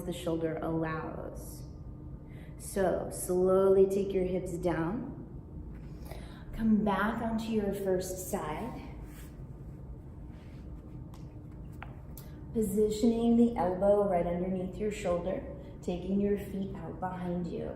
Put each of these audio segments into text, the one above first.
the shoulder allows. So slowly take your hips down. Come back onto your first side. Positioning the elbow right underneath your shoulder, taking your feet out behind you.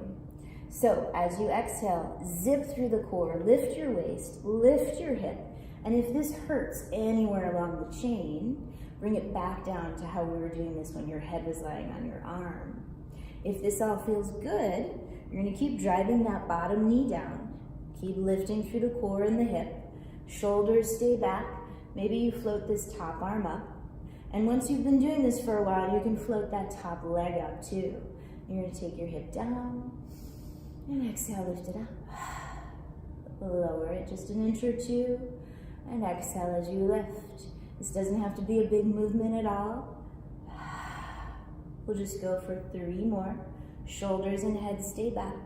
So as you exhale, zip through the core, lift your waist, lift your hip. And if this hurts anywhere along the chain, bring it back down to how we were doing this when your head was lying on your arm. If this all feels good, you're gonna keep driving that bottom knee down. Keep lifting through the core and the hip. Shoulders stay back. Maybe you float this top arm up. And once you've been doing this for a while, you can float that top leg up too. You're gonna take your hip down and exhale, lift it up. Lower it just an inch or two and exhale as you lift. This doesn't have to be a big movement at all. We'll just go for 3 more. Shoulders and head stay back.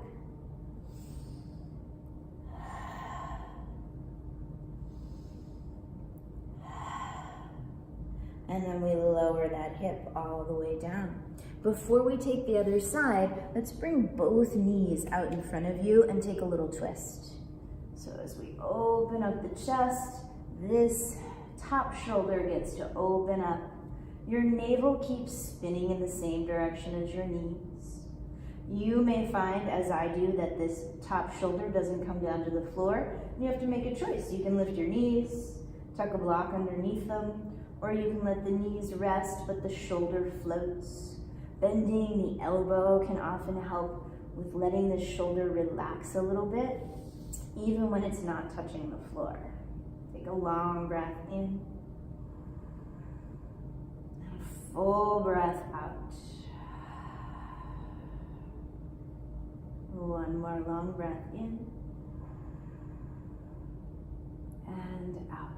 And then we lower that hip all the way down. Before we take the other side, let's bring both knees out in front of you and take a little twist. So as we open up the chest, this top shoulder gets to open up. Your navel keeps spinning in the same direction as your knees. You may find, as I do, that this top shoulder doesn't come down to the floor. And you have to make a choice. You can lift your knees, tuck a block underneath them, or you can let the knees rest, but the shoulder floats. Bending the elbow can often help with letting the shoulder relax a little bit, even when it's not touching the floor. Take a long breath in. And a full breath out. One more long breath in. And out.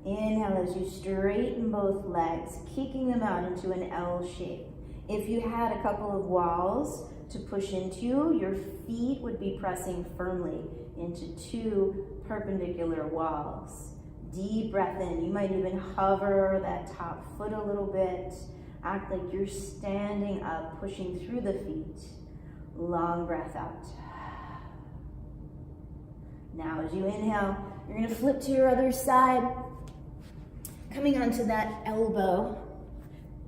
Inhale as you straighten both legs, kicking them out into an L shape. If you had a couple of walls to push into, your feet would be pressing firmly into 2 perpendicular walls. Deep breath in. You might even hover that top foot a little bit. Act like you're standing up, pushing through the feet. Long breath out. Now as you inhale, you're going to flip to your other side. Coming onto that elbow,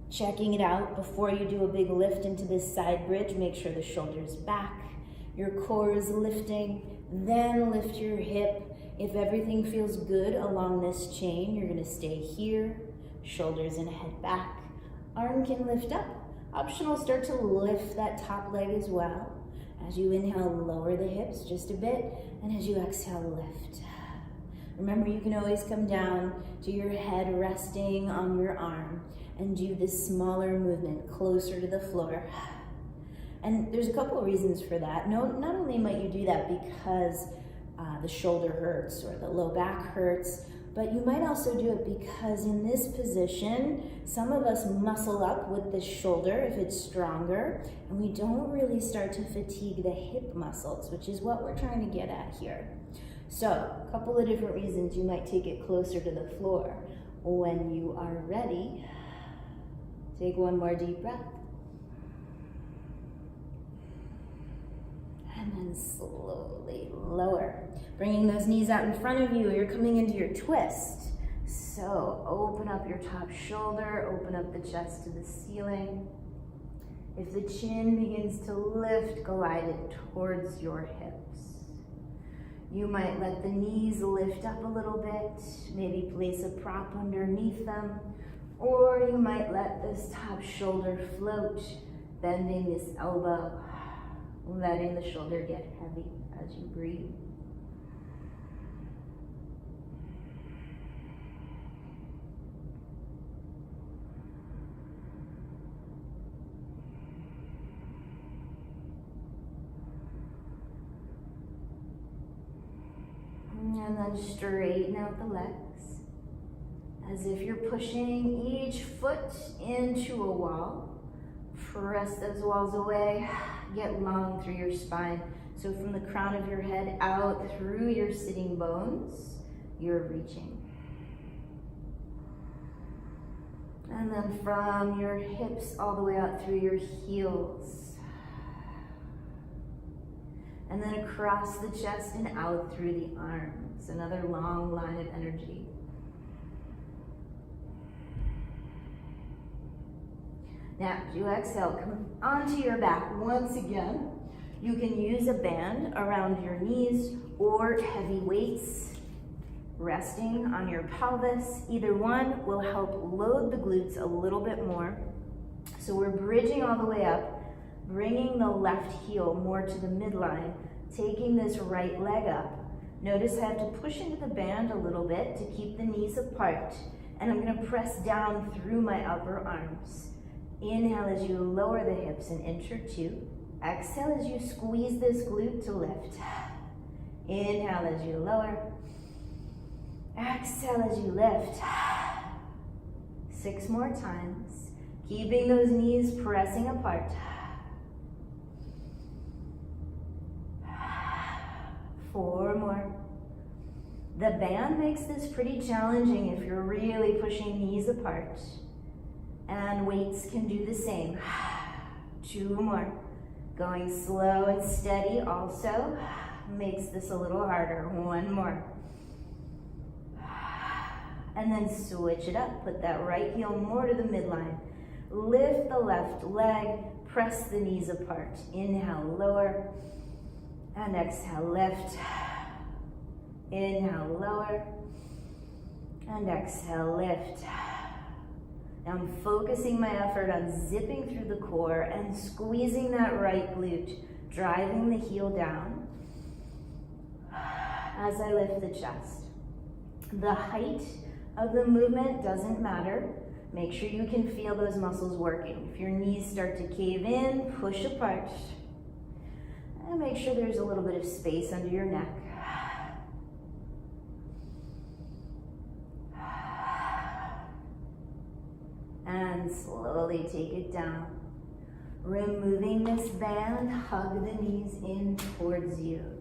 checking it out before you do a big lift into this side bridge. Make sure the shoulder's back, your core is lifting, then lift your hip. If everything feels good along this chain, you're gonna stay here, shoulders and head back. Arm can lift up. Optional, start to lift that top leg as well. As you inhale, lower the hips just a bit, and as you exhale, lift. Remember, you can always come down to your head resting on your arm and do this smaller movement closer to the floor. And there's a couple of reasons for that. Not only might you do that because the shoulder hurts or the low back hurts, but you might also do it because in this position, some of us muscle up with the shoulder if it's stronger, and we don't really start to fatigue the hip muscles, which is what we're trying to get at here. So, a couple of different reasons you might take it closer to the floor. When you are ready, take one more deep breath. And then slowly lower. Bringing those knees out in front of you, you're coming into your twist. So, open up your top shoulder, open up the chest to the ceiling. If the chin begins to lift, glide it towards your hips. You might let the knees lift up a little bit, maybe place a prop underneath them, or you might let this top shoulder float, bending this elbow, letting the shoulder get heavy as you breathe. And then straighten out the legs as if you're pushing each foot into a wall. Press those walls away, get long through your spine. So from the crown of your head out through your sitting bones, you're reaching. And then from your hips all the way out through your heels. And then across the chest and out through the arms. Another long line of energy. Now, as you exhale, come onto your back once again. You can use a band around your knees or heavy weights resting on your pelvis. Either one will help load the glutes a little bit more. So we're bridging all the way up, bringing the left heel more to the midline, taking this right leg up. Notice I have to push into the band a little bit to keep the knees apart. And I'm gonna press down through my upper arms. Inhale as you lower the hips an inch or two. Exhale as you squeeze this glute to lift. Inhale as you lower. Exhale as you lift. 6 more times. Keeping those knees pressing apart. 4 more. The band makes this pretty challenging if you're really pushing knees apart. And weights can do the same. 2 more. Going slow and steady also makes this a little harder. 1 more. And then switch it up. Put that right heel more to the midline. Lift the left leg. Press the knees apart. Inhale, lower. And exhale, lift. Inhale, lower. And exhale, lift. Now I'm focusing my effort on zipping through the core and squeezing that right glute, driving the heel down as I lift the chest. The height of the movement doesn't matter. Make sure you can feel those muscles working. If your knees start to cave in, push apart. And make sure there's a little bit of space under your neck. And slowly take it down. Removing this band, hug the knees in towards you.